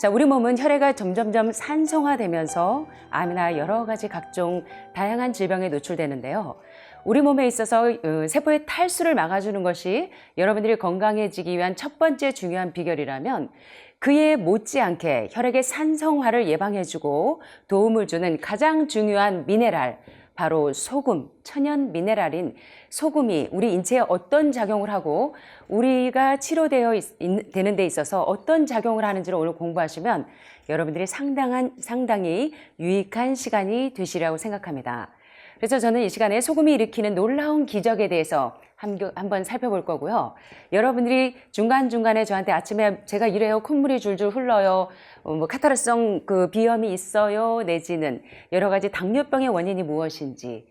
자, 우리 몸은 혈액이 점점점 산성화되면서 암이나 여러 가지 각종 다양한 질병에 노출되는데요. 우리 몸에 있어서 세포의 탈수를 막아주는 것이 여러분들이 건강해지기 위한 첫 번째 중요한 비결이라면 그에 못지않게 혈액의 산성화를 예방해주고 도움을 주는 가장 중요한 미네랄, 바로 소금, 천연 미네랄인 소금이 우리 인체에 어떤 작용을 하고 우리가 되는 데 있어서 어떤 작용을 하는지를 오늘 공부하시면 여러분들이 상당히 유익한 시간이 되시리라고 생각합니다. 그래서 저는 이 시간에 소금이 일으키는 놀라운 기적에 대해서 한번 살펴볼 거고요. 여러분들이 중간중간에 저한테 아침에 제가 이래요, 콧물이 줄줄 흘러요, 카타르성 비염이 있어요, 내지는 여러 가지 당뇨병의 원인이 무엇인지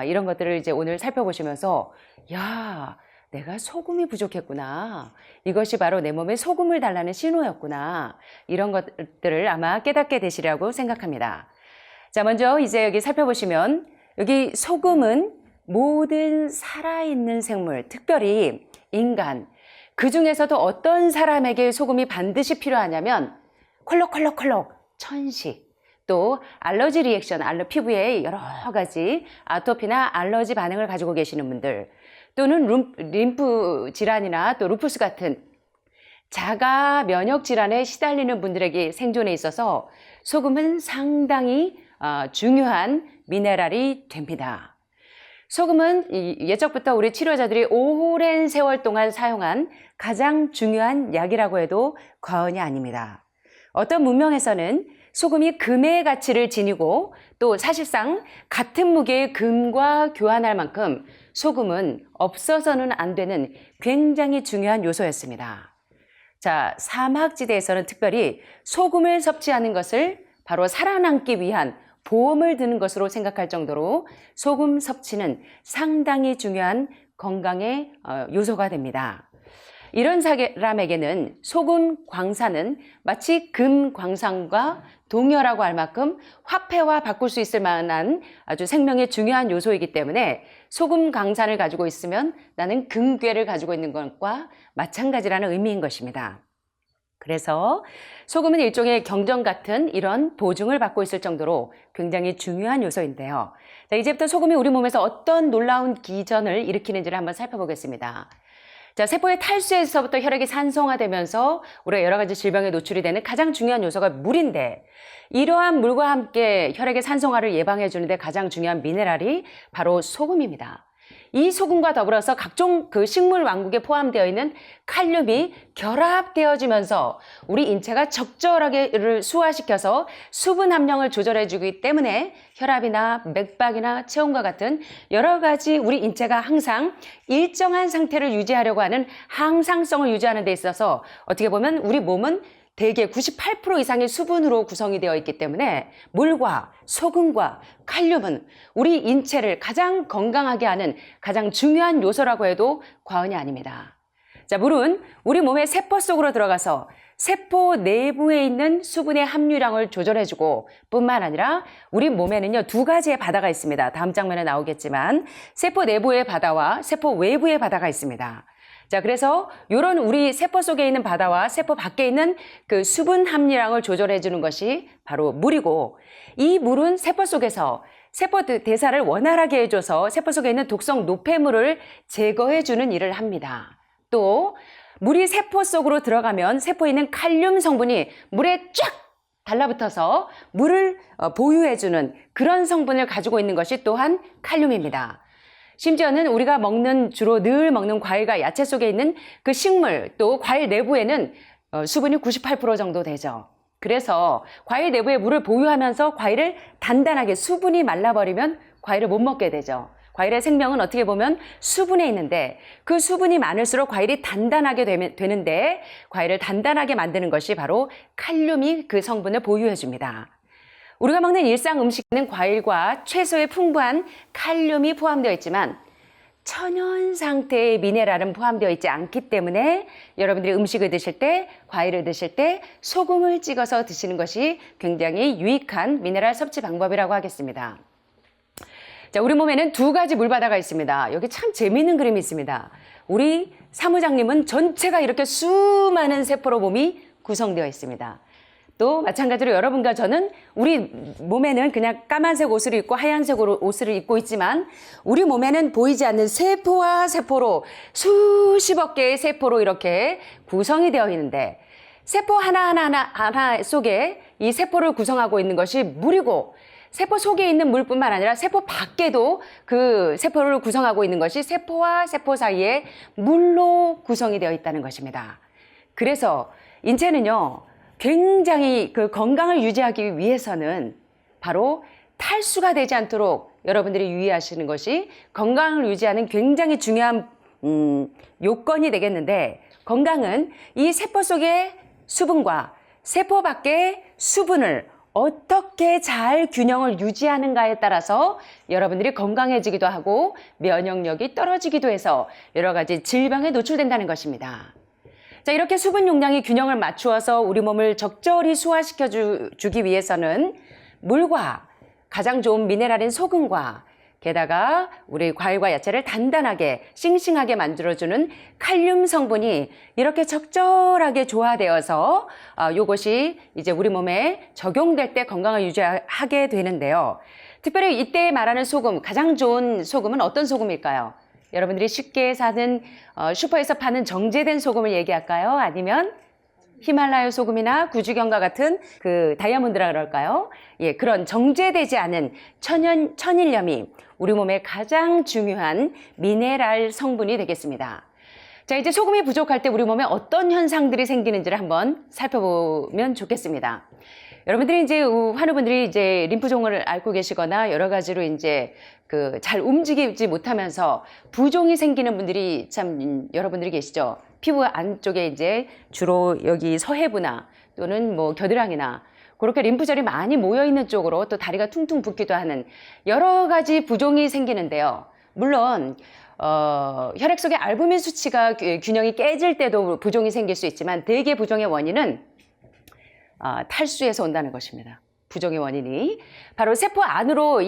이런 것들을 이제 오늘 살펴보시면서 야, 내가 소금이 부족했구나. 이것이 바로 내 몸에 소금을 달라는 신호였구나. 이런 것들을 아마 깨닫게 되시리라고 생각합니다. 자, 먼저 이제 여기 살펴보시면 여기 소금은 모든 살아있는 생물, 특별히 인간, 그 중에서도 어떤 사람에게 소금이 반드시 필요하냐면 콜록콜록콜록, 천식, 또 알러지 리액션, 피부에 여러 가지 아토피나 알러지 반응을 가지고 계시는 분들, 또는 림프 질환이나 또 루푸스 같은 자가 면역 질환에 시달리는 분들에게 생존에 있어서 소금은 상당히 중요한 미네랄이 됩니다. 소금은 예적부터 우리 치료자들이 오랜 세월 동안 사용한 가장 중요한 약이라고 해도 과언이 아닙니다. 어떤 문명에서는 소금이 금의 가치를 지니고 또 사실상 같은 무게의 금과 교환할 만큼 소금은 없어서는 안 되는 굉장히 중요한 요소였습니다. 자, 사막지대에서는 특별히 소금을 섭취하는 것을 바로 살아남기 위한 보험을 드는 것으로 생각할 정도로 소금 섭취는 상당히 중요한 건강의 요소가 됩니다. 이런 사람에게는 소금 광산은 마치 금 광산과 동일하고 할 만큼 화폐와 바꿀 수 있을 만한 아주 생명의 중요한 요소이기 때문에 소금 광산을 가지고 있으면 나는 금괴를 가지고 있는 것과 마찬가지라는 의미인 것입니다. 그래서 소금은 일종의 경전 같은 이런 보증을 받고 있을 정도로 굉장히 중요한 요소인데요. 자, 이제부터 소금이 우리 몸에서 어떤 놀라운 기전을 일으키는지를 한번 살펴보겠습니다. 자, 세포의 탈수에서부터 혈액이 산성화되면서 우리가 여러 가지 질병에 노출이 되는 가장 중요한 요소가 물인데, 이러한 물과 함께 혈액의 산성화를 예방해 주는데 가장 중요한 미네랄이 바로 소금입니다. 이 소금과 더불어서 각종 식물 왕국에 포함되어 있는 칼륨이 결합되어지면서 우리 인체가 적절하게 수화시켜서 수분 함량을 조절해 주기 때문에 혈압이나 맥박이나 체온과 같은 여러 가지 우리 인체가 항상 일정한 상태를 유지하려고 하는 항상성을 유지하는 데 있어서 어떻게 보면 우리 몸은 대개 98% 이상의 수분으로 구성이 되어 있기 때문에 물과 소금과 칼륨은 우리 인체를 가장 건강하게 하는 가장 중요한 요소라고 해도 과언이 아닙니다. 자, 물은 우리 몸의 세포 속으로 들어가서 세포 내부에 있는 수분의 함유량을 조절해주고 뿐만 아니라 우리 몸에는요, 두 가지의 바다가 있습니다. 다음 장면에 나오겠지만 세포 내부의 바다와 세포 외부의 바다가 있습니다. 자, 그래서 이런 우리 세포 속에 있는 바다와 세포 밖에 있는 그 수분 함유량을 조절해 주는 것이 바로 물이고, 이 물은 세포 속에서 세포 대사를 원활하게 해줘서 세포 속에 있는 독성 노폐물을 제거해 주는 일을 합니다. 또 물이 세포 속으로 들어가면 세포에 있는 칼륨 성분이 물에 쫙 달라붙어서 물을 보유해 주는 그런 성분을 가지고 있는 것이 또한 칼륨입니다. 심지어는 우리가 주로 늘 먹는 과일과 야채 속에 있는 그 식물, 또 과일 내부에는 수분이 98% 정도 되죠. 그래서 과일 내부에 물을 보유하면서 과일을 단단하게, 수분이 말라버리면 과일을 못 먹게 되죠. 과일의 생명은 어떻게 보면 수분에 있는데 그 수분이 많을수록 과일이 단단하게 되는데 과일을 단단하게 만드는 것이 바로 칼륨이 그 성분을 보유해 줍니다. 우리가 먹는 일상 음식에는 과일과 채소에 풍부한 칼륨이 포함되어 있지만 천연 상태의 미네랄은 포함되어 있지 않기 때문에 여러분들이 음식을 드실 때, 과일을 드실 때 소금을 찍어서 드시는 것이 굉장히 유익한 미네랄 섭취 방법이라고 하겠습니다. 자, 우리 몸에는 두 가지 물바다가 있습니다. 여기 참 재미있는 그림이 있습니다. 우리 사무장님은 전체가 이렇게 수많은 세포로 몸이 구성되어 있습니다. 또 마찬가지로 여러분과 저는 우리 몸에는 그냥 까만색 옷을 입고 하얀색 옷을 입고 있지만 우리 몸에는 보이지 않는 세포와 세포로 수십억 개의 세포로 이렇게 구성이 되어 있는데 세포 하나 속에 이 세포를 구성하고 있는 것이 물이고 세포 속에 있는 물뿐만 아니라 세포 밖에도 그 세포를 구성하고 있는 것이 세포와 세포 사이에 물로 구성이 되어 있다는 것입니다. 그래서 인체는요, 굉장히 그 건강을 유지하기 위해서는 바로 탈수가 되지 않도록 여러분들이 유의하시는 것이 건강을 유지하는 굉장히 중요한 요건이 되겠는데 건강은 이 세포 속의 수분과 세포 밖의 수분을 어떻게 잘 균형을 유지하는가에 따라서 여러분들이 건강해지기도 하고 면역력이 떨어지기도 해서 여러 가지 질병에 노출된다는 것입니다. 자, 이렇게 수분 용량의 균형을 맞추어서 우리 몸을 적절히 소화시켜 주기 위해서는 물과 가장 좋은 미네랄인 소금과 게다가 우리 과일과 야채를 단단하게 싱싱하게 만들어주는 칼륨 성분이 이렇게 적절하게 조화되어서 이것이 이제 우리 몸에 적용될 때 건강을 유지하게 되는데요. 특별히 이때 말하는 소금, 가장 좋은 소금은 어떤 소금일까요? 여러분들이 쉽게 사는 슈퍼에서 파는 정제된 소금을 얘기할까요? 아니면 히말라야 소금이나 구주경과 같은 그 다이아몬드라 그럴까요? 예, 그런 정제되지 않은 천일염이 우리 몸에 가장 중요한 미네랄 성분이 되겠습니다. 자, 이제 소금이 부족할 때 우리 몸에 어떤 현상들이 생기는지를 한번 살펴보면 좋겠습니다. 여러분들이 이제 환우분들이 이제 림프종을 앓고 계시거나 여러 가지로 이제 그 잘 움직이지 못하면서 부종이 생기는 분들이 참 여러분들이 계시죠. 피부 안쪽에 이제 주로 여기 서해부나 또는 뭐 겨드랑이나 그렇게 림프절이 많이 모여 있는 쪽으로 또 다리가 퉁퉁 붓기도 하는 여러 가지 부종이 생기는데요. 물론 혈액 속의 알부민 수치가 균형이 깨질 때도 부종이 생길 수 있지만 대개 부종의 원인은 탈수에서 온다는 것입니다. 부종의 원인이 바로 세포 안으로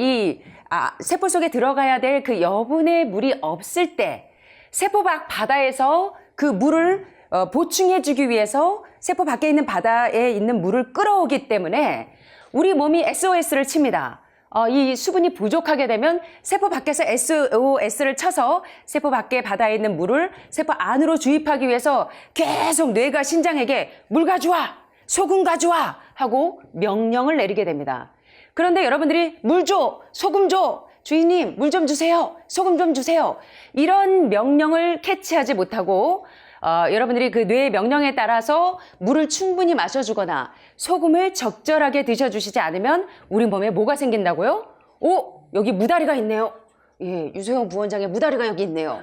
세포 속에 들어가야 될 그 여분의 물이 없을 때 세포 밖 바다에서 그 물을 보충해 주기 위해서 세포 밖에 있는 바다에 있는 물을 끌어오기 때문에 우리 몸이 SOS를 칩니다. 이 수분이 부족하게 되면 세포 밖에서 SOS를 쳐서 세포 밖에 바다에 있는 물을 세포 안으로 주입하기 위해서 계속 뇌가 신장에게 물 가져와! 소금 가져와! 하고 명령을 내리게 됩니다. 그런데 여러분들이 물 줘! 소금 줘! 주인님 물 좀 주세요! 소금 좀 주세요! 이런 명령을 캐치하지 못하고 여러분들이 그 뇌의 명령에 따라서 물을 충분히 마셔주거나 소금을 적절하게 드셔주시지 않으면 우리 몸에 뭐가 생긴다고요? 여기 무다리가 있네요. 예, 유소영 부원장의 무다리가 여기 있네요.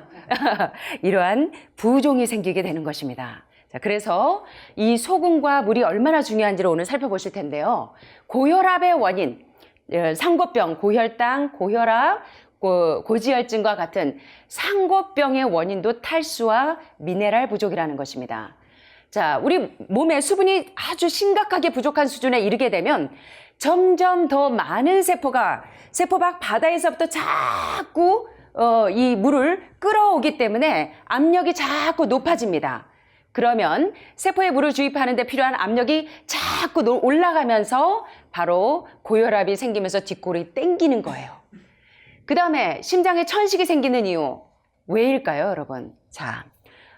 이러한 부종이 생기게 되는 것입니다. 자, 그래서 이 소금과 물이 얼마나 중요한지를 오늘 살펴보실 텐데요. 고혈압의 원인, 상고병, 고혈당, 고혈압, 고지혈증과 같은 상고병의 원인도 탈수와 미네랄 부족이라는 것입니다. 자, 우리 몸에 수분이 아주 심각하게 부족한 수준에 이르게 되면 점점 더 많은 세포가 세포 밖 바다에서부터 자꾸 이 물을 끌어오기 때문에 압력이 자꾸 높아집니다. 그러면 세포에 물을 주입하는 데 필요한 압력이 자꾸 올라가면서 바로 고혈압이 생기면서 뒷골이 땡기는 거예요. 그 다음에 심장에 천식이 생기는 이유 왜일까요, 여러분? 자,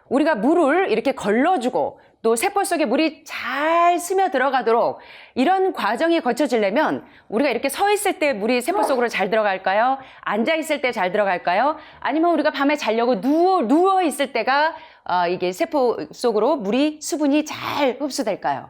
우리가 물을 이렇게 걸러주고 또 세포 속에 물이 잘 스며들어가도록 이런 과정이 거쳐지려면 우리가 이렇게 서 있을 때 물이 세포 속으로 잘 들어갈까요? 앉아 있을 때 잘 들어갈까요? 아니면 우리가 밤에 자려고 누워 있을 때가 이게 세포 속으로 물이 수분이 잘 흡수될까요?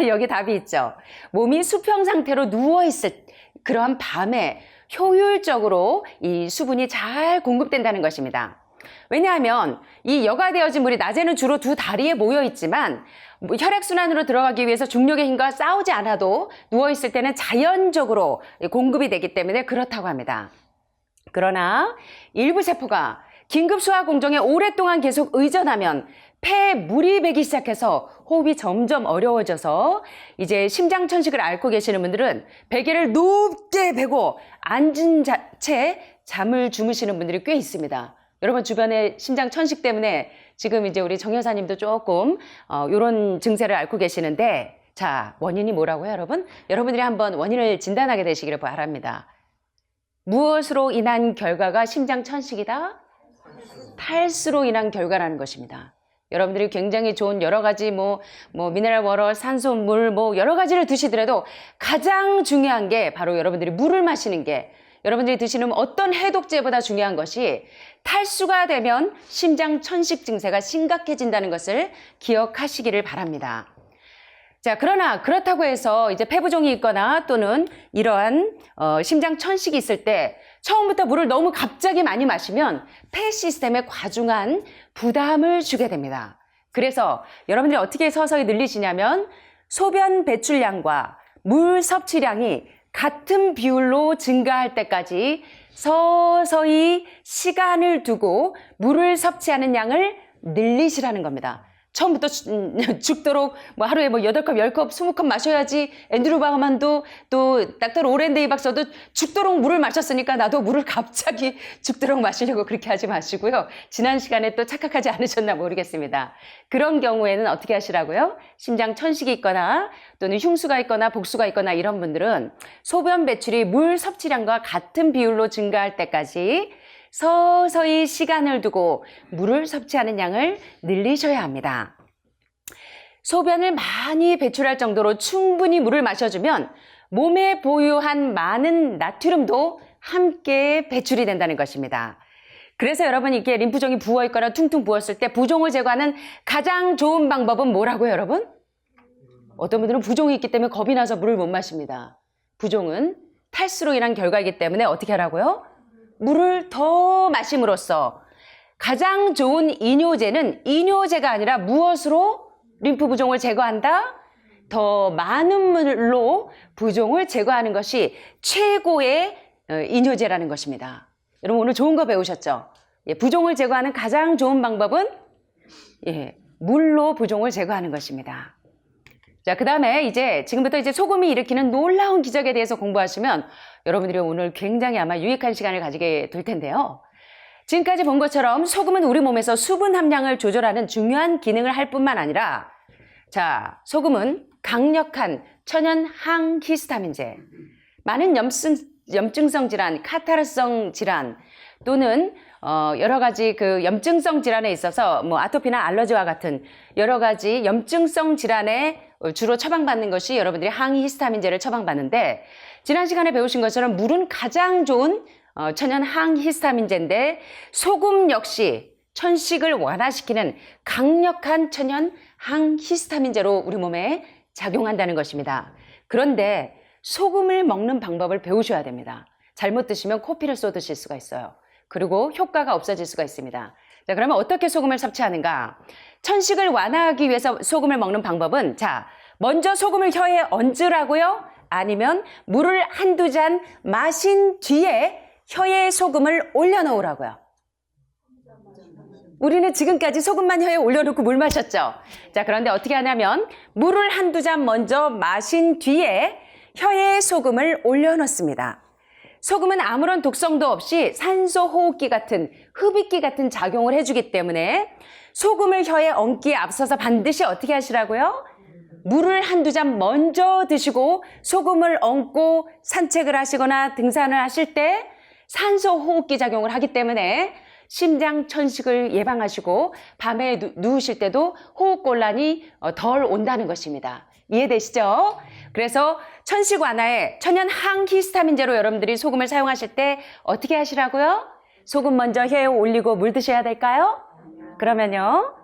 여기 답이 있죠. 몸이 수평 상태로 누워 있을 그러한 밤에 효율적으로 이 수분이 잘 공급된다는 것입니다. 왜냐하면 이 여과되어진 물이 낮에는 주로 두 다리에 모여 있지만 혈액순환으로 들어가기 위해서 중력의 힘과 싸우지 않아도 누워있을 때는 자연적으로 공급이 되기 때문에 그렇다고 합니다. 그러나 일부 세포가 긴급 소화 공정에 오랫동안 계속 의존하면 폐에 물이 배기 시작해서 호흡이 점점 어려워져서 이제 심장천식을 앓고 계시는 분들은 베개를 높게 베고 앉은 채 잠을 주무시는 분들이 꽤 있습니다. 여러분 주변에 심장천식 때문에 지금 이제 우리 정 여사님도 조금 이런 증세를 앓고 계시는데 자, 원인이 뭐라고요, 여러분? 여러분들이 한번 원인을 진단하게 되시기를 바랍니다. 무엇으로 인한 결과가 심장 천식이다? 탈수로 인한 결과라는 것입니다. 여러분들이 굉장히 좋은 여러 가지 미네랄 워터, 산소, 물, 여러 가지를 드시더라도 가장 중요한 게 바로 여러분들이 물을 마시는 게 여러분들이 드시는 어떤 해독제보다 중요한 것이 탈수가 되면 심장 천식 증세가 심각해진다는 것을 기억하시기를 바랍니다. 자, 그러나 그렇다고 해서 이제 폐부종이 있거나 또는 이러한 심장 천식이 있을 때 처음부터 물을 너무 갑자기 많이 마시면 폐 시스템에 과중한 부담을 주게 됩니다. 그래서 여러분들이 어떻게 서서히 늘리시냐면 소변 배출량과 물 섭취량이 같은 비율로 증가할 때까지 서서히 시간을 두고 물을 섭취하는 양을 늘리시라는 겁니다. 처음부터 죽도록 하루에 8컵, 10컵, 20컵 마셔야지. 앤드류 바그만도 또 닥터 로렌데이 박사도 죽도록 물을 마셨으니까 나도 물을 갑자기 죽도록 마시려고 그렇게 하지 마시고요. 지난 시간에 또 착각하지 않으셨나 모르겠습니다. 그런 경우에는 어떻게 하시라고요? 심장 천식이 있거나 또는 흉수가 있거나 복수가 있거나 이런 분들은 소변 배출이 물 섭취량과 같은 비율로 증가할 때까지 서서히 시간을 두고 물을 섭취하는 양을 늘리셔야 합니다. 소변을 많이 배출할 정도로 충분히 물을 마셔주면 몸에 보유한 많은 나트륨도 함께 배출이 된다는 것입니다. 그래서 여러분 이게 림프종이 부어있거나 퉁퉁 부었을 때 부종을 제거하는 가장 좋은 방법은 뭐라고요, 여러분? 어떤 분들은 부종이 있기 때문에 겁이 나서 물을 못 마십니다. 부종은 탈수로 인한 결과이기 때문에 어떻게 하라고요? 물을 더 마심으로써 가장 좋은 이뇨제는 이뇨제가 아니라 무엇으로 림프 부종을 제거한다? 더 많은 물로 부종을 제거하는 것이 최고의 이뇨제라는 것입니다. 여러분 오늘 좋은 거 배우셨죠? 부종을 제거하는 가장 좋은 방법은 물로 부종을 제거하는 것입니다. 자, 그 다음에 지금부터 소금이 일으키는 놀라운 기적에 대해서 공부하시면 여러분들이 오늘 굉장히 아마 유익한 시간을 가지게 될 텐데요. 지금까지 본 것처럼 소금은 우리 몸에서 수분 함량을 조절하는 중요한 기능을 할 뿐만 아니라 소금은 강력한 천연 항히스타민제, 많은 염증성 질환, 카타르성 질환 또는 여러 가지 염증성 질환에 있어서 아토피나 알러지와 같은 여러 가지 염증성 질환에 주로 처방받는 것이 여러분들이 항히스타민제를 처방받는데 지난 시간에 배우신 것처럼 물은 가장 좋은 천연 항히스타민제인데 소금 역시 천식을 완화시키는 강력한 천연 항히스타민제로 우리 몸에 작용한다는 것입니다. 그런데 소금을 먹는 방법을 배우셔야 됩니다. 잘못 드시면 코피를 쏟으실 수가 있어요. 그리고 효과가 없어질 수가 있습니다. 자, 그러면 어떻게 소금을 섭취하는가? 천식을 완화하기 위해서 소금을 먹는 방법은 먼저 소금을 혀에 얹으라고요? 아니면 물을 한두 잔 마신 뒤에 혀에 소금을 올려놓으라고요? 우리는 지금까지 소금만 혀에 올려놓고 물 마셨죠? 자, 그런데 어떻게 하냐면 물을 한두 잔 먼저 마신 뒤에 혀에 소금을 올려놓습니다. 소금은 아무런 독성도 없이 산소 호흡기 같은 흡입기 같은 작용을 해주기 때문에 소금을 혀에 얹기에 앞서서 반드시 어떻게 하시라고요? 물을 한두 잔 먼저 드시고 소금을 얹고 산책을 하시거나 등산을 하실 때 산소 호흡기 작용을 하기 때문에 심장 천식을 예방하시고 밤에 누우실 때도 호흡곤란이 덜 온다는 것입니다. 이해되시죠? 그래서 천식 완화에 천연 항히스타민제로 여러분들이 소금을 사용하실 때 어떻게 하시라고요? 소금 먼저 혀에 올리고 물 드셔야 될까요? 그러면요.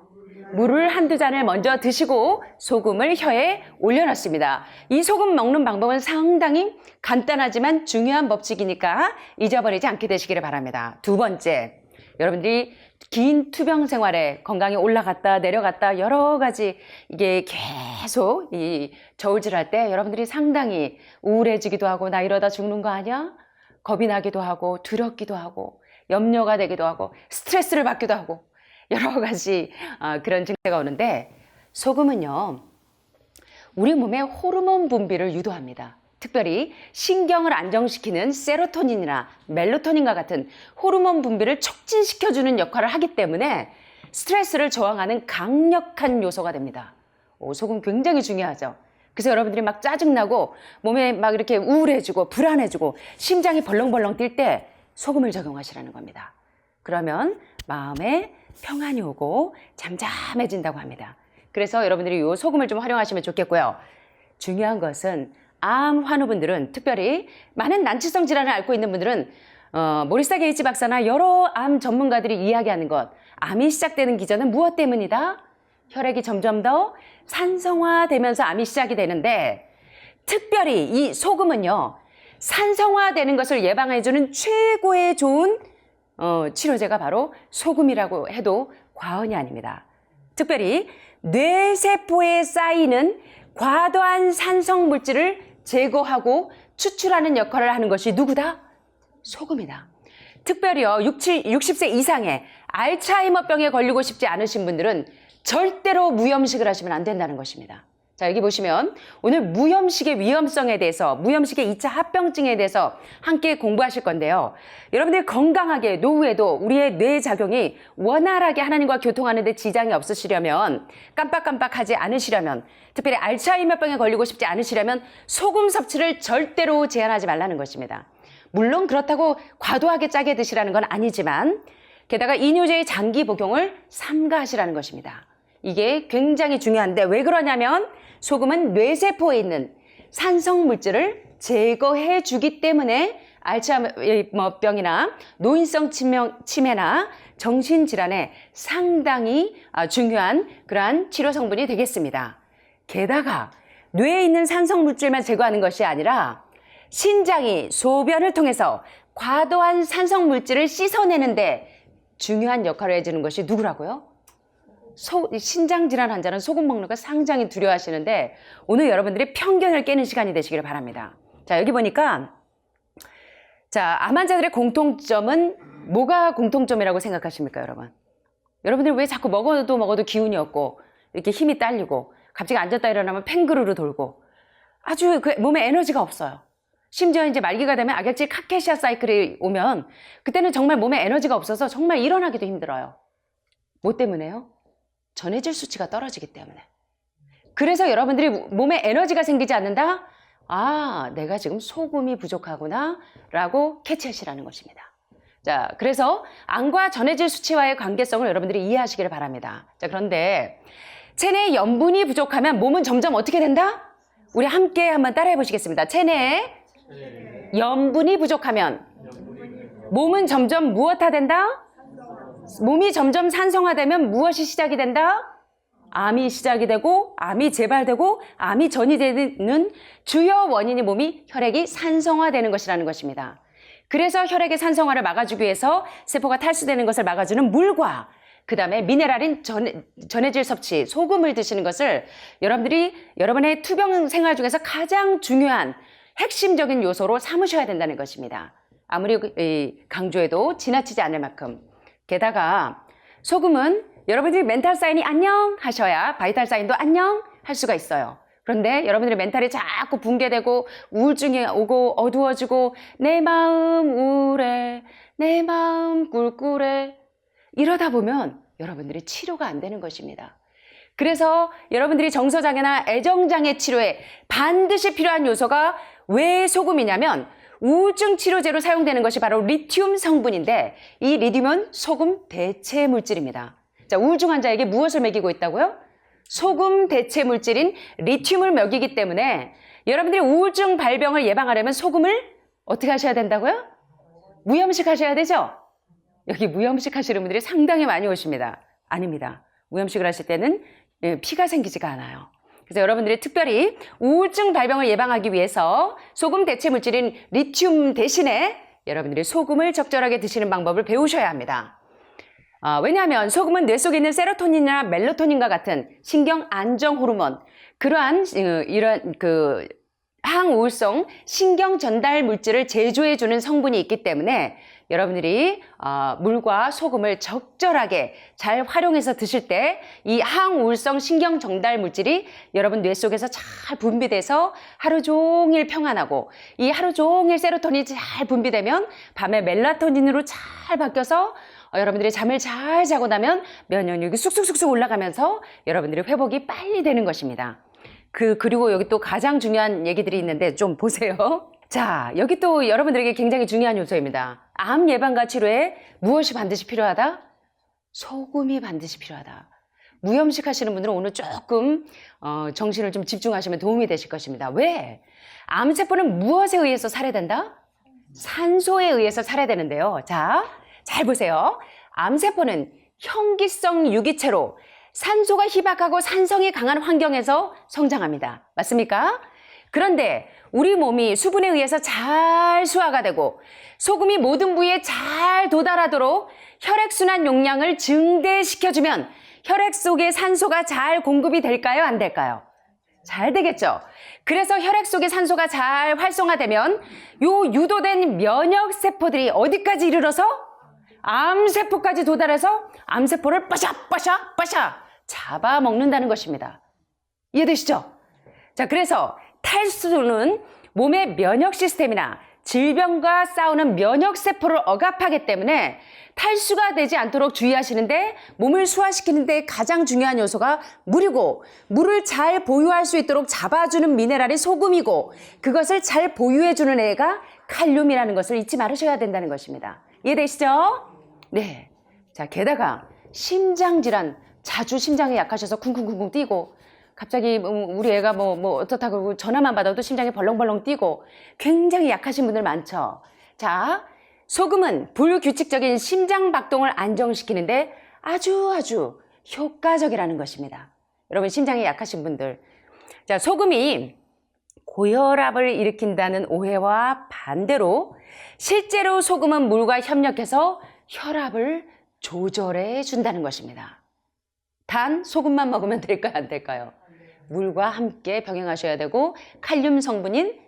물을 한두 잔을 먼저 드시고 소금을 혀에 올려놨습니다. 이 소금 먹는 방법은 상당히 간단하지만 중요한 법칙이니까 잊어버리지 않게 되시기를 바랍니다. 두 번째, 여러분들이 긴 투병 생활에 건강이 올라갔다 내려갔다 여러 가지 이게 계속 이 저울질할 때 여러분들이 상당히 우울해지기도 하고 나 이러다 죽는 거 아니야? 겁이 나기도 하고 두렵기도 하고 염려가 되기도 하고 스트레스를 받기도 하고 여러 가지 그런 증세가 오는데 소금은요 우리 몸의 호르몬 분비를 유도합니다. 특별히 신경을 안정시키는 세로토닌이나 멜로토닌과 같은 호르몬 분비를 촉진시켜주는 역할을 하기 때문에 스트레스를 저항하는 강력한 요소가 됩니다. 소금 굉장히 중요하죠. 그래서 여러분들이 막 짜증나고 몸에 막 이렇게 우울해지고 불안해지고 심장이 벌렁벌렁 뛸 때 소금을 적용하시라는 겁니다. 그러면 마음에 평안이 오고 잠잠해진다고 합니다. 그래서 여러분들이 이 소금을 좀 활용하시면 좋겠고요. 중요한 것은 암 환우분들은, 특별히 많은 난치성 질환을 앓고 있는 분들은 모리사 게이츠 박사나 여러 암 전문가들이 이야기하는 것, 암이 시작되는 기전은 무엇 때문이다? 혈액이 점점 더 산성화되면서 암이 시작이 되는데, 특별히 이 소금은요, 산성화되는 것을 예방해주는 최고의 좋은 치료제가 바로 소금이라고 해도 과언이 아닙니다. 특별히 뇌세포에 쌓이는 과도한 산성 물질을 제거하고 추출하는 역할을 하는 것이 누구다? 소금이다. 특별히요, 60세 이상의 알츠하이머병에 걸리고 싶지 않으신 분들은 절대로 무염식을 하시면 안 된다는 것입니다. 자, 여기 보시면 오늘 무염식의 위험성에 대해서, 무염식의 2차 합병증에 대해서 함께 공부하실 건데요. 여러분들 건강하게 노후에도 우리의 뇌 작용이 원활하게 하나님과 교통하는 데 지장이 없으시려면, 깜빡깜빡하지 않으시려면, 특별히 알츠하이머병에 걸리고 싶지 않으시려면 소금 섭취를 절대로 제한하지 말라는 것입니다. 물론 그렇다고 과도하게 짜게 드시라는 건 아니지만, 게다가 이뇨제의 장기 복용을 삼가하시라는 것입니다. 이게 굉장히 중요한데, 왜 그러냐면 소금은 뇌세포에 있는 산성 물질을 제거해 주기 때문에 알츠하이머병이나 노인성 치매나 정신질환에 상당히 중요한 그러한 치료 성분이 되겠습니다. 게다가 뇌에 있는 산성 물질만 제거하는 것이 아니라 신장이 소변을 통해서 과도한 산성 물질을 씻어내는데 중요한 역할을 해주는 것이 누구라고요? 신장 질환 환자는 소금 먹는 걸 상당히 두려워하시는데, 오늘 여러분들이 편견을 깨는 시간이 되시기를 바랍니다. 자, 여기 보니까, 자, 암 환자들의 공통점은 뭐가 공통점이라고 생각하십니까, 여러분? 여러분들 왜 자꾸 먹어도 기운이 없고 이렇게 힘이 딸리고 갑자기 앉았다 일어나면 팽그르르 돌고 아주 그 몸에 에너지가 없어요. 심지어 이제 말기가 되면 악약질 카케시아 사이클이 오면 그때는 정말 몸에 에너지가 없어서 정말 일어나기도 힘들어요. 뭐 때문에요? 전해질 수치가 떨어지기 때문에. 그래서 여러분들이 몸에 에너지가 생기지 않는다? 아, 내가 지금 소금이 부족하구나 라고 캐치하시라는 것입니다. 자, 그래서 암과 전해질 수치와의 관계성을 여러분들이 이해하시기를 바랍니다. 자, 그런데 체내에 염분이 부족하면 몸은 점점 어떻게 된다? 우리 함께 한번 따라해 보시겠습니다. 체내에 염분이 부족하면 몸은 점점 무엇화 된다? 몸이 점점 산성화되면 무엇이 시작이 된다? 암이 시작이 되고, 암이 재발되고, 암이 전이되는 주요 원인이 몸이 혈액이 산성화되는 것이라는 것입니다. 그래서 혈액의 산성화를 막아주기 위해서 세포가 탈수되는 것을 막아주는 물과 그 다음에 미네랄인 전해질 섭취, 소금을 드시는 것을 여러분들이 여러분의 투병 생활 중에서 가장 중요한 핵심적인 요소로 삼으셔야 된다는 것입니다. 아무리 강조해도 지나치지 않을 만큼. 게다가 소금은 여러분들이 멘탈 사인이 안녕 하셔야 바이탈 사인도 안녕 할 수가 있어요. 그런데 여러분들의 멘탈이 자꾸 붕괴되고 우울증이 오고 어두워지고 내 마음 우울해, 내 마음 꿀꿀해, 이러다 보면 여러분들이 치료가 안 되는 것입니다. 그래서 여러분들이 정서장애나 애정장애 치료에 반드시 필요한 요소가 왜 소금이냐면 우울증 치료제로 사용되는 것이 바로 리튬 성분인데, 이 리튬은 소금 대체 물질입니다. 자, 우울증 환자에게 무엇을 먹이고 있다고요? 소금 대체 물질인 리튬을 먹이기 때문에 여러분들이 우울증 발병을 예방하려면 소금을 어떻게 하셔야 된다고요? 무염식 하셔야 되죠? 여기 무염식 하시는 분들이 상당히 많이 오십니다. 아닙니다. 무염식을 하실 때는 피가 생기지가 않아요. 그래서 여러분들이 특별히 우울증 발병을 예방하기 위해서 소금 대체 물질인 리튬 대신에 여러분들이 소금을 적절하게 드시는 방법을 배우셔야 합니다. 왜냐하면 소금은 뇌 속에 있는 세로토닌이나 멜라토닌과 같은 신경 안정 호르몬, 그러한 이런 항우울성 신경 전달 물질을 제조해 주는 성분이 있기 때문에 여러분들이 물과 소금을 적절하게 잘 활용해서 드실 때 이 항우울성 신경 전달 물질이 여러분 뇌 속에서 잘 분비돼서 하루 종일 평안하고, 이 하루 종일 세로토닌이 잘 분비되면 밤에 멜라토닌으로 잘 바뀌어서 여러분들이 잠을 잘 자고 나면 면역력이 쑥쑥쑥쑥 올라가면서 여러분들의 회복이 빨리 되는 것입니다. 그리고 여기 또 가장 중요한 얘기들이 있는데 좀 보세요. 자, 여기 또 여러분들에게 굉장히 중요한 요소입니다. 암 예방과 치료에 무엇이 반드시 필요하다? 소금이 반드시 필요하다. 무염식 하시는 분들은 오늘 조금 정신을 좀 집중하시면 도움이 되실 것입니다. 왜? 암세포는 무엇에 의해서 살해된다? 산소에 의해서 살해되는데요. 자, 잘 보세요. 암세포는 형기성 유기체로 산소가 희박하고 산성이 강한 환경에서 성장합니다. 맞습니까? 그런데 우리 몸이 수분에 의해서 잘 수화가 되고 소금이 모든 부위에 잘 도달하도록 혈액순환 용량을 증대시켜주면 혈액 속에 산소가 잘 공급이 될까요? 안 될까요? 잘 되겠죠. 그래서 혈액 속에 산소가 잘 활성화되면 요 유도된 면역세포들이 어디까지 이르러서? 암세포까지 도달해서 암세포를 빠샤빠샤 잡아먹는다는 것입니다. 이해되시죠? 자, 그래서 탈수는 몸의 면역 시스템이나 질병과 싸우는 면역세포를 억압하기 때문에 탈수가 되지 않도록 주의하시는데 몸을 소화시키는데 가장 중요한 요소가 물이고 물을 잘 보유할 수 있도록 잡아주는 미네랄이 소금이고 그것을 잘 보유해주는 애가 칼륨이라는 것을 잊지 말으셔야 된다는 것입니다. 이해되시죠? 네. 자, 게다가 심장질환, 자주 심장이 약하셔서 쿵쿵쿵쿵 뛰고 갑자기 우리 애가 뭐 어떻다 그러고 전화만 받아도 심장이 벌렁벌렁 뛰고 굉장히 약하신 분들 많죠. 자, 소금은 불규칙적인 심장 박동을 안정시키는데 아주 효과적이라는 것입니다. 여러분 심장이 약하신 분들. 자, 소금이 고혈압을 일으킨다는 오해와 반대로 실제로 소금은 물과 협력해서 혈압을 조절해 준다는 것입니다. 단 소금만 먹으면 될까요? 안 될까요? 물과 함께 병행하셔야 되고 칼륨 성분인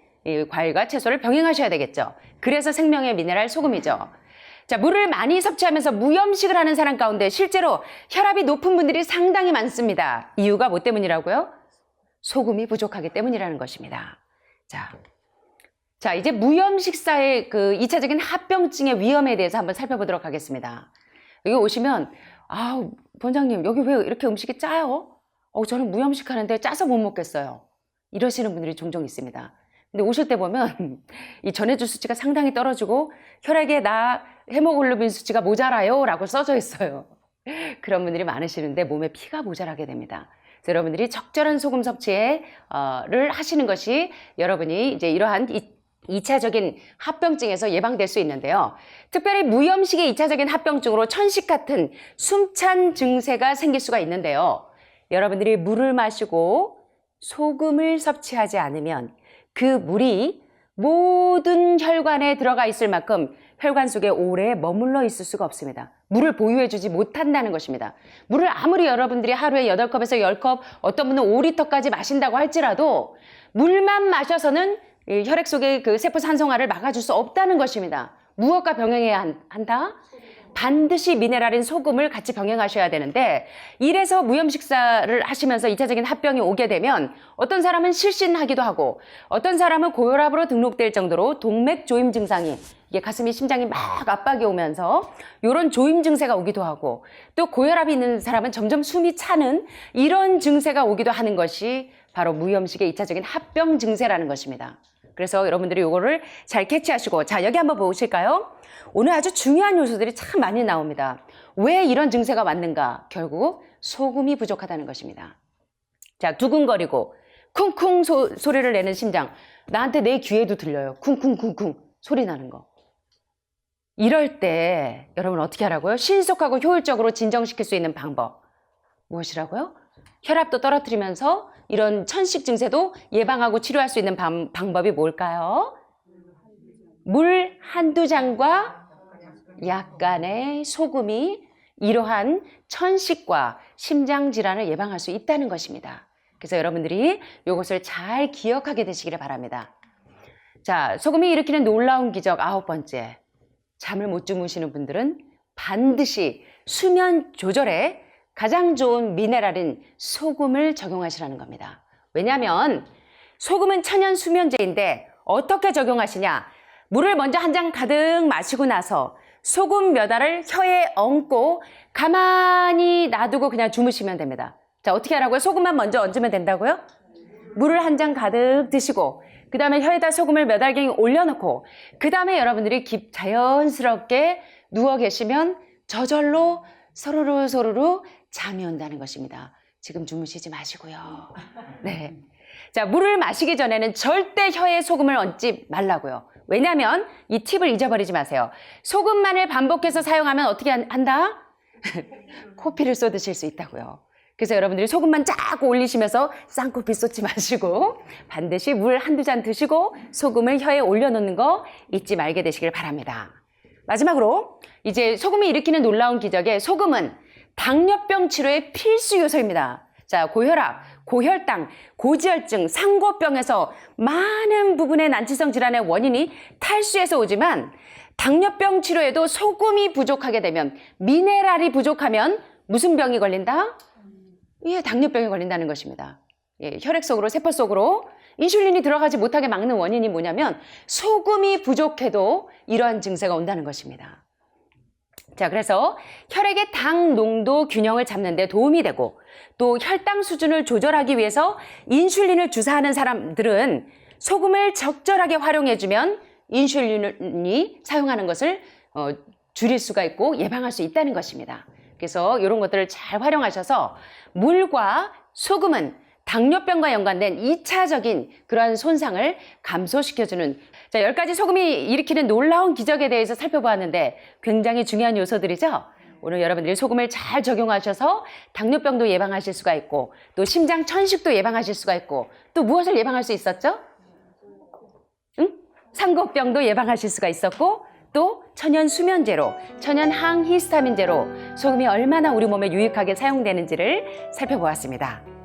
과일과 채소를 병행하셔야 되겠죠. 그래서 생명의 미네랄 소금이죠. 자, 물을 많이 섭취하면서 무염식을 하는 사람 가운데 실제로 혈압이 높은 분들이 상당히 많습니다. 이유가 뭐 때문이라고요? 소금이 부족하기 때문이라는 것입니다. 자, 이제 무염식사의 그 2차적인 합병증의 위험에 대해서 한번 살펴보도록 하겠습니다. 여기 오시면 본장님 여기 왜 이렇게 음식이 짜요? 저는 무염식 하는데 짜서 못 먹겠어요. 이러시는 분들이 종종 있습니다. 근데 오실 때 보면 이 전해질 수치가 상당히 떨어지고 혈액에 헤모글로빈 수치가 모자라요 라고 써져 있어요. 그런 분들이 많으시는데 몸에 피가 모자라게 됩니다. 그래서 여러분들이 적절한 소금 섭취를 하시는 것이 여러분이 이제 이러한 2차적인 합병증에서 예방될 수 있는데요. 특별히 무염식의 2차적인 합병증으로 천식 같은 숨찬 증세가 생길 수가 있는데요. 여러분들이 물을 마시고 소금을 섭취하지 않으면 그 물이 모든 혈관에 들어가 있을 만큼 혈관 속에 오래 머물러 있을 수가 없습니다. 물을 보유해주지 못한다는 것입니다. 물을 아무리 여러분들이 하루에 8컵에서 10컵, 어떤 분은 5리터까지 마신다고 할지라도 물만 마셔서는 혈액 속의 그 세포 산성화를 막아줄 수 없다는 것입니다. 무엇과 병행해야 한다? 반드시 미네랄인 소금을 같이 병행하셔야 되는데 이래서 무염식사를 하시면서 2차적인 합병이 오게 되면 어떤 사람은 실신하기도 하고 어떤 사람은 고혈압으로 등록될 정도로 동맥 조임 증상이 이게 가슴이 심장이 막 압박이 오면서 이런 조임 증세가 오기도 하고 또 고혈압이 있는 사람은 점점 숨이 차는 이런 증세가 오기도 하는 것이 바로 무염식의 2차적인 합병 증세라는 것입니다. 그래서 여러분들이 이거를 잘 캐치하시고 자 여기 한번 보실까요? 오늘 아주 중요한 요소들이 참 많이 나옵니다. 왜 이런 증세가 왔는가? 결국 소금이 부족하다는 것입니다. 자, 두근거리고 쿵쿵 소리를 내는 심장. 나한테 내 귀에도 들려요. 쿵쿵쿵쿵 소리 나는 거. 이럴 때 여러분 어떻게 하라고요? 신속하고 효율적으로 진정시킬 수 있는 방법. 무엇이라고요? 혈압도 떨어뜨리면서 이런 천식 증세도 예방하고 치료할 수 있는 방법이 뭘까요? 물 한두 잔과 약간의 소금이 이러한 천식과 심장질환을 예방할 수 있다는 것입니다. 그래서 여러분들이 이것을 잘 기억하게 되시기를 바랍니다. 자, 소금이 일으키는 놀라운 기적 9번째. 잠을 못 주무시는 분들은 반드시 수면 조절에 가장 좋은 미네랄인 소금을 적용하시라는 겁니다. 왜냐하면 소금은 천연 수면제인데 어떻게 적용하시냐? 물을 먼저 한 잔 가득 마시고 나서 소금 몇 알을 혀에 얹고 가만히 놔두고 그냥 주무시면 됩니다. 자, 어떻게 하라고요? 소금만 먼저 얹으면 된다고요? 물을 한 잔 가득 드시고 그 다음에 혀에다 소금을 몇 알갱이 올려놓고 그 다음에 여러분들이 자연스럽게 누워 계시면 저절로 소로로 잠이 온다는 것입니다. 지금 주무시지 마시고요. 네. 자, 물을 마시기 전에는 절대 혀에 소금을 얹지 말라고요. 왜냐하면 이 팁을 잊어버리지 마세요. 소금만을 반복해서 사용하면 어떻게 한다? 코피를 쏟으실 수 있다고요. 그래서 여러분들이 소금만 쫙 올리시면서 쌍코피 쏟지 마시고 반드시 물 한두 잔 드시고 소금을 혀에 올려놓는 거 잊지 말게 되시길 바랍니다. 마지막으로 이제 소금이 일으키는 놀라운 기적에 소금은 당뇨병 치료의 필수 요소입니다. 자, 고혈압, 고혈당, 고지혈증, 상고병에서 많은 부분의 난치성 질환의 원인이 탈수에서 오지만 당뇨병 치료에도 소금이 부족하게 되면 미네랄이 부족하면 무슨 병이 걸린다? 예, 당뇨병이 걸린다는 것입니다. 예, 혈액 속으로 세포 속으로 인슐린이 들어가지 못하게 막는 원인이 뭐냐면 소금이 부족해도 이러한 증세가 온다는 것입니다. 자, 그래서 혈액의 당 농도 균형을 잡는 데 도움이 되고 또 혈당 수준을 조절하기 위해서 인슐린을 주사하는 사람들은 소금을 적절하게 활용해주면 인슐린이 사용하는 것을 줄일 수가 있고 예방할 수 있다는 것입니다. 그래서 이런 것들을 잘 활용하셔서 물과 소금은 당뇨병과 연관된 2차적인 그러한 손상을 감소시켜주는, 자, 10가지 소금이 일으키는 놀라운 기적에 대해서 살펴보았는데 굉장히 중요한 요소들이죠. 오늘 여러분들이 소금을 잘 적용하셔서 당뇨병도 예방하실 수가 있고 또 심장 천식도 예방하실 수가 있고 또 무엇을 예방할 수 있었죠? 상고병도 예방하실 수가 있었고 또 천연 수면제로, 천연 항히스타민제로 소금이 얼마나 우리 몸에 유익하게 사용되는지를 살펴보았습니다.